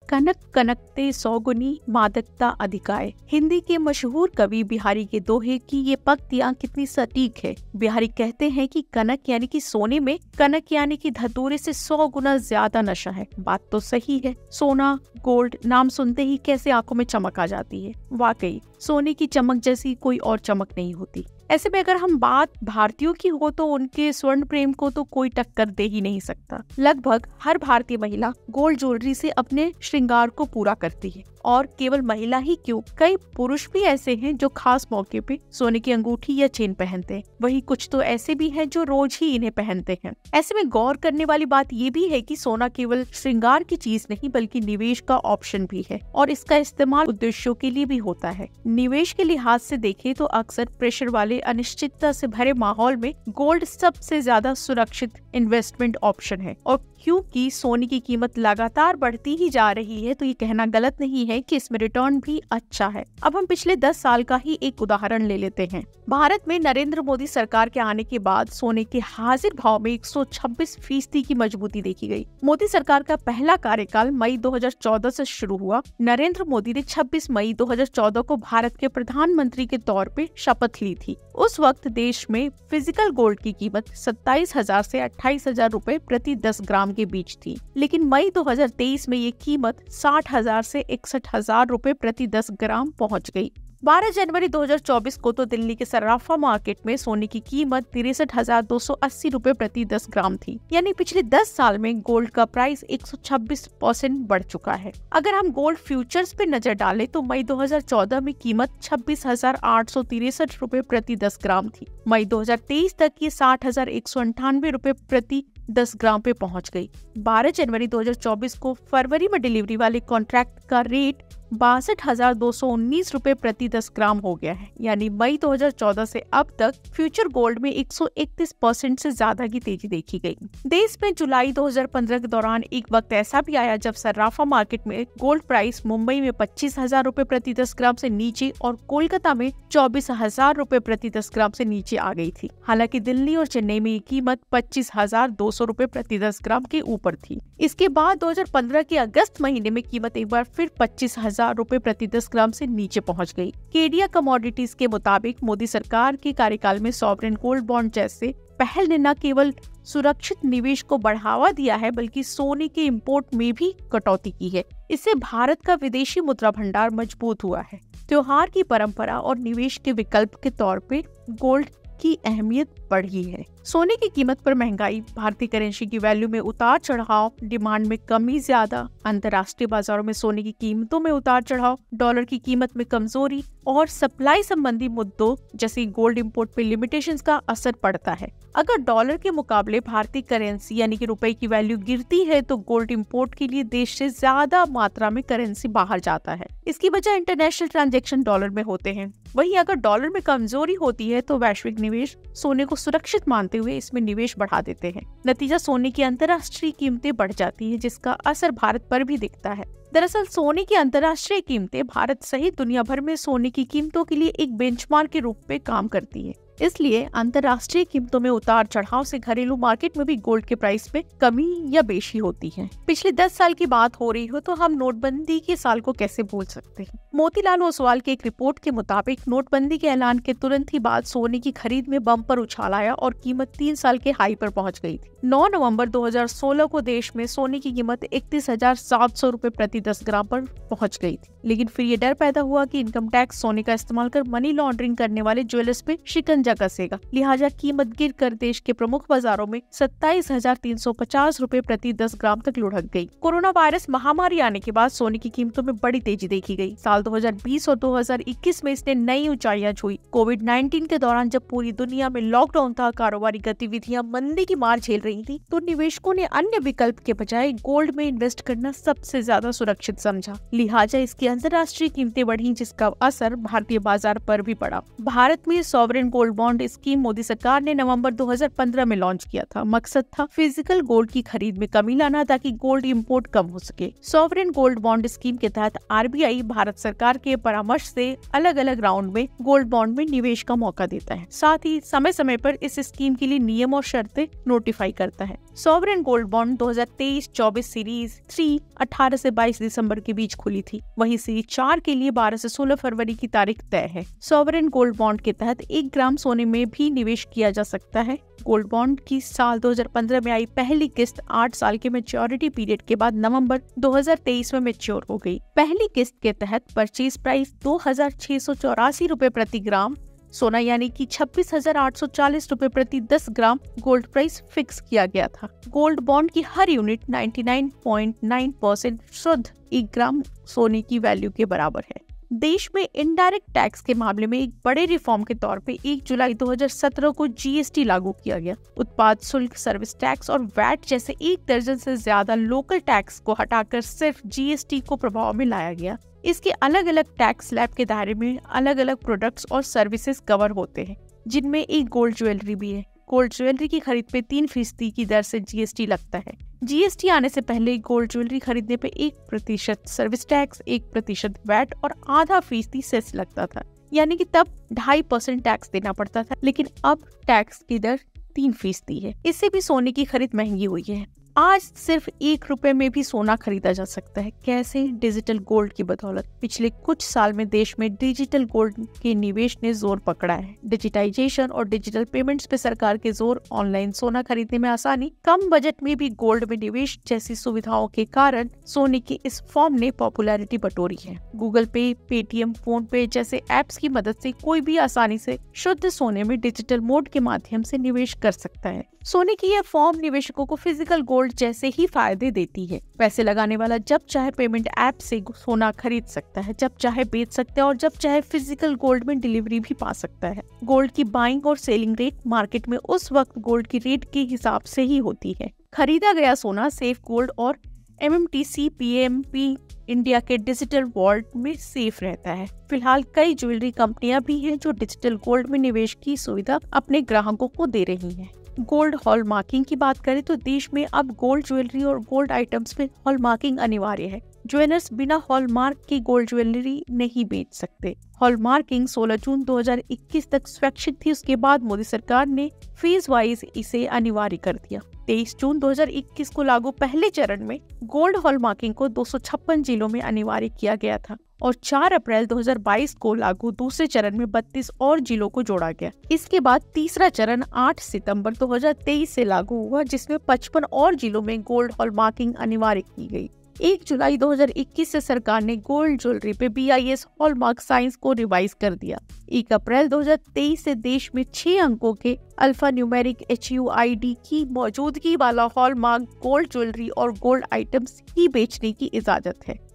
कनक कनकते सौगुनी मादकता अधिकाय। हिंदी के मशहूर कवि बिहारी के दोहे की ये पंक्तियां कितनी सटीक है। बिहारी कहते हैं कि कनक यानी कि सोने में, कनक यानी कि धतूरे से 100 गुना ज्यादा नशा है। बात तो सही है। सोना, गोल्ड नाम सुनते ही कैसे आंखों में चमक आ जाती है। वाकई सोने की चमक जैसी कोई और चमक नहीं होती। ऐसे में अगर हम बात भारतीयों की हो तो उनके स्वर्ण प्रेम को तो कोई टक्कर दे ही नहीं सकता। लगभग हर भारतीय महिला गोल्ड ज्वेलरी से अपने श्रृंगार को पूरा करती है, और केवल महिला ही क्यों, कई पुरुष भी ऐसे हैं जो खास मौके पे सोने की अंगूठी या चेन पहनते हैं। वहीं कुछ तो ऐसे भी हैं जो रोज ही इन्हें पहनते हैं। ऐसे में गौर करने वाली बात ये भी है कि सोना केवल श्रृंगार की चीज नहीं बल्कि निवेश का ऑप्शन भी है, और इसका इस्तेमाल उद्देश्यों के लिए भी होता है। निवेश के लिहाज से देखें तो अक्सर प्रेशर वाले अनिश्चितता से भरे माहौल में गोल्ड सबसे ज्यादा सुरक्षित इन्वेस्टमेंट ऑप्शन है। और क्योंकि सोने की कीमत लगातार बढ़ती ही जा रही है तो ये कहना गलत नहीं है कि इसमें रिटर्न भी अच्छा है। अब हम पिछले 10 साल का ही एक उदाहरण ले लेते हैं। भारत में नरेंद्र मोदी सरकार के आने के बाद सोने के हाजिर भाव में 126% की मजबूती देखी गई। मोदी सरकार का पहला कार्यकाल मई 2014 से शुरू हुआ। नरेंद्र मोदी ने 26 मई 2014 को भारत के प्रधानमंत्री के तौर पे शपथ ली थी। उस वक्त देश में फिजिकल गोल्ड की कीमत 27,000 से 28,000 रुपए प्रति 10 ग्राम के बीच थी, लेकिन मई 2023 में ये कीमत 60,000 से 61,000 रुपए प्रति 10 ग्राम पहुंच गई। 12 जनवरी 2024 को तो दिल्ली के सराफा मार्केट में सोने की कीमत 63,280 रुपए प्रति 10 ग्राम थी। यानी पिछले 10 साल में गोल्ड का प्राइस 126% बढ़ चुका है। अगर हम गोल्ड फ्यूचर्स पे नजर डालें तो मई 2014 में कीमत 26,863 रुपए प्रति 10 ग्राम थी। मई 2023 तक ये 60,198 रुपए प्रति 10 ग्राम पे पहुंच गई। 12 जनवरी 2024 को फरवरी में डिलीवरी वाले कॉन्ट्रैक्ट का रेट 62,219 रुपए प्रति 10 ग्राम हो गया है। यानी मई 2014 से अब तक फ्यूचर गोल्ड में 131% से ज्यादा की तेजी देखी गई। देश में जुलाई 2015 के दौरान एक वक्त ऐसा भी आया जब सराफा मार्केट में गोल्ड प्राइस मुंबई में 25,000 रुपए प्रति 10 ग्राम से नीचे और कोलकाता में 24,000 रुपए प्रति 10 ग्राम से नीचे आ गई थी। हालांकि दिल्ली और चेन्नई में ये कीमत 25,200 रुपए प्रति 10 ग्राम के ऊपर थी। इसके बाद 2015 के अगस्त महीने में कीमत एक बार फिर 25,000 रुपए प्रति 10 ग्राम से नीचे पहुंच गई। केडिया कमोडिटीज के मुताबिक मोदी सरकार के कार्यकाल में सॉवरेन गोल्ड बॉन्ड जैसे पहल ने न केवल सुरक्षित निवेश को बढ़ावा दिया है बल्कि सोने के इंपोर्ट में भी कटौती की है। इससे भारत का विदेशी मुद्रा भंडार मजबूत हुआ है। त्योहार की परंपरा और निवेश के विकल्प के तौर पे गोल्ड की अहमियत बढ़ी है। सोने की कीमत पर महंगाई, भारतीय करेंसी की वैल्यू में उतार चढ़ाव, डिमांड में कमी ज्यादा, अंतर्राष्ट्रीय बाजारों में सोने की कीमतों में उतार चढ़ाव, डॉलर की कीमत में कमजोरी और सप्लाई संबंधी मुद्दों जैसे गोल्ड इंपोर्ट पे लिमिटेशंस का असर पड़ता है। अगर डॉलर के मुकाबले भारतीय करेंसी यानी कि रुपए की वैल्यू गिरती है तो गोल्ड इंपोर्ट के लिए देश से ज्यादा मात्रा में करेंसी बाहर जाता है। इसकी वजह इंटरनेशनल ट्रांजैक्शन डॉलर में होते हैं। वहीं अगर डॉलर में कमजोरी होती है तो वैश्विक निवेश सोने को सुरक्षित मानते हुए इसमें निवेश बढ़ा देते हैं। नतीजा सोने की अंतर्राष्ट्रीय कीमतें बढ़ जाती है जिसका असर भारत पर भी दिखता है। दरअसल सोने की अंतर्राष्ट्रीय कीमतें भारत सहित दुनिया भर में सोने की कीमतों के लिए एक बेंचमार्क के रूप में काम करती है। इसलिए अंतर्राष्ट्रीय कीमतों में उतार चढ़ाव से घरेलू मार्केट में भी गोल्ड के प्राइस में कमी या बेशी होती है। पिछले 10 साल की बात हो रही हो तो हम नोटबंदी के साल को कैसे भूल सकते हैं। मोतीलाल ओसवाल की एक रिपोर्ट के मुताबिक नोटबंदी के ऐलान के तुरंत ही बाद सोने की खरीद में बम्पर उछाल आया और कीमत 3 साल के हाई पर पहुंच गई थी। 9 नवंबर 2016 को देश में सोने की कीमत 31,700 रुपए प्रति 10 ग्राम पर पहुंच गई थी। लेकिन फिर ये डर पैदा हुआ कि इनकम टैक्स सोने का इस्तेमाल कर मनी लॉन्ड्रिंग करने वाले ज्वेलर्स पे शिकंजा कसेगा। लिहाजा कीमत गिर कर देश के प्रमुख बाजारों में 27,350 रुपए प्रति 10 ग्राम तक लुढ़क गई। कोरोना वायरस महामारी आने के बाद सोने की कीमतों में बड़ी तेजी देखी गई। साल 2020 और 2021 में इसने नई ऊंचाइयां छुई। कोविड-19 के दौरान जब पूरी दुनिया में लॉकडाउन था, कारोबारी गतिविधियां मंदी की मार झेल रही थी, तो निवेशकों ने अन्य विकल्प के बजाय गोल्ड में इन्वेस्ट करना सबसे ज्यादा सुरक्षित समझा। लिहाजा इसकी अंतर्राष्ट्रीय कीमतें बढ़ी जिसका असर भारतीय बाजार पर भी पड़ा। भारत में sovereign gold bond scheme Modi सरकार ने नवंबर 2015 में लॉन्च किया था। मकसद था फिजिकल गोल्ड की खरीद में कमी लाना ताकि गोल्ड इंपोर्ट कम हो सके। सॉवरेन गोल्ड बॉन्ड स्कीम के तहत आरबीआई भारत सरकार के परामर्श से अलग अलग राउंड में गोल्ड बॉन्ड में निवेश का मौका देता है। साथ ही समय समय पर इस स्कीम के लिए नियम और शर्तें नोटिफाई करता है। सॉवरेन गोल्ड बॉन्ड 2023-24 सीरीज 3 18 से 22 दिसंबर के बीच खुली थी। वहीं सीरीज 4 के लिए 12 से 16 फरवरी की तारीख तय है। सॉवरेन गोल्ड बॉन्ड के तहत 1 ग्राम सोने में भी निवेश किया जा सकता है। गोल्ड बॉन्ड की साल 2015 में आई पहली किस्त 8 साल के मैच्योरिटी पीरियड के बाद नवंबर 2023 में मैच्योर हो गई। पहली किस्त के तहत परचेज प्राइस 2684 रुपए प्रति ग्राम सोना यानी कि 26,840 रुपए प्रति 10 ग्राम गोल्ड प्राइस फिक्स किया गया था। गोल्ड बॉन्ड की हर यूनिट 99.9% शुद्ध 1 ग्राम सोने की वैल्यू के बराबर है। देश में इनडायरेक्ट टैक्स के मामले में एक बड़े रिफॉर्म के तौर पे 1 जुलाई 2017 को जीएसटी लागू किया गया। उत्पाद शुल्क, सर्विस टैक्स और वैट जैसे 1 दर्जन से ज्यादा लोकल टैक्स को हटाकर सिर्फ जीएसटी को प्रभाव में लाया गया। इसके अलग अलग टैक्स स्लैब के दायरे में अलग अलग प्रोडक्ट्स और सर्विसेज कवर होते हैं, जिनमें एक गोल्ड ज्वेलरी भी है। गोल्ड ज्वेलरी की खरीद पे 3% की दर से जीएसटी लगता है। जीएसटी आने से पहले गोल्ड ज्वेलरी खरीदने पे 1% सर्विस टैक्स, 1% वैट और आधा फीसदी सेस लगता था, यानी कि तब 2.5% टैक्स देना पड़ता था। लेकिन अब टैक्स की दर 3% है। इससे भी सोने की खरीद महंगी हुई है। आज सिर्फ 1 रुपए में भी सोना खरीदा जा सकता है। कैसे? डिजिटल गोल्ड की बदौलत। पिछले कुछ साल में देश में डिजिटल गोल्ड के निवेश ने जोर पकड़ा है। डिजिटाइजेशन और डिजिटल पेमेंट्स पे सरकार के जोर, ऑनलाइन सोना खरीदने में आसानी, कम बजट में भी गोल्ड में निवेश जैसी सुविधाओं के कारण सोने की इस फॉर्म ने पॉपुलैरिटी बटोरी है। गूगल पे, पेटीएम, फोन पे जैसे एप्स की मदद से कोई भी आसानी से शुद्ध सोने में डिजिटल मोड के माध्यम से निवेश कर सकता है। सोने की यह फॉर्म निवेशकों को फिजिकल गोल्ड जैसे ही फायदे देती है। पैसे लगाने वाला जब चाहे पेमेंट ऐप से सोना खरीद सकता है, जब चाहे बेच सकता है और जब चाहे फिजिकल गोल्ड में डिलीवरी भी पा सकता है। गोल्ड की बाइंग और सेलिंग रेट मार्केट में उस वक्त गोल्ड की रेट के हिसाब से ही होती है। खरीदा गया सोना सेफ गोल्ड और MMTC PMP इंडिया के डिजिटल वॉल्ट में सेफ रहता है। फिलहाल कई ज्वेलरी कंपनियां भी हैं जो डिजिटल गोल्ड में निवेश की सुविधा अपने ग्राहकों को दे रही हैं। गोल्ड हॉलमार्किंग की बात करें तो देश में अब गोल्ड ज्वेलरी और गोल्ड आइटम्स में हॉलमार्किंग अनिवार्य है। ज्वेलर्स बिना हॉलमार्क की गोल्ड ज्वेलरी नहीं बेच सकते। हॉलमार्किंग 16 जून 2021 तक स्वैच्छिक थी। उसके बाद मोदी सरकार ने फेज वाइज इसे अनिवार्य कर दिया। 23 जून 2021 को लागू पहले चरण में गोल्ड हॉलमार्किंग को 256 जिलों में अनिवार्य किया गया था और 4 अप्रैल 2022 को लागू दूसरे चरण में 32 और जिलों को जोड़ा गया। इसके बाद तीसरा चरण 8 सितंबर 2023 से लागू हुआ, जिसमें 55 और जिलों में गोल्ड हॉलमार्किंग अनिवार्य की गई। 1 जुलाई 2021 से सरकार ने गोल्ड ज्वेलरी पे BIS हॉलमार्क साइंस को रिवाइज कर दिया। 1 अप्रैल 2023 से देश में 6 अंकों के अल्फा न्यूमेरिक HUID की मौजूदगी वाला हॉलमार्क गोल्ड ज्वेलरी और गोल्ड आइटम्स ही बेचने की इजाजत है।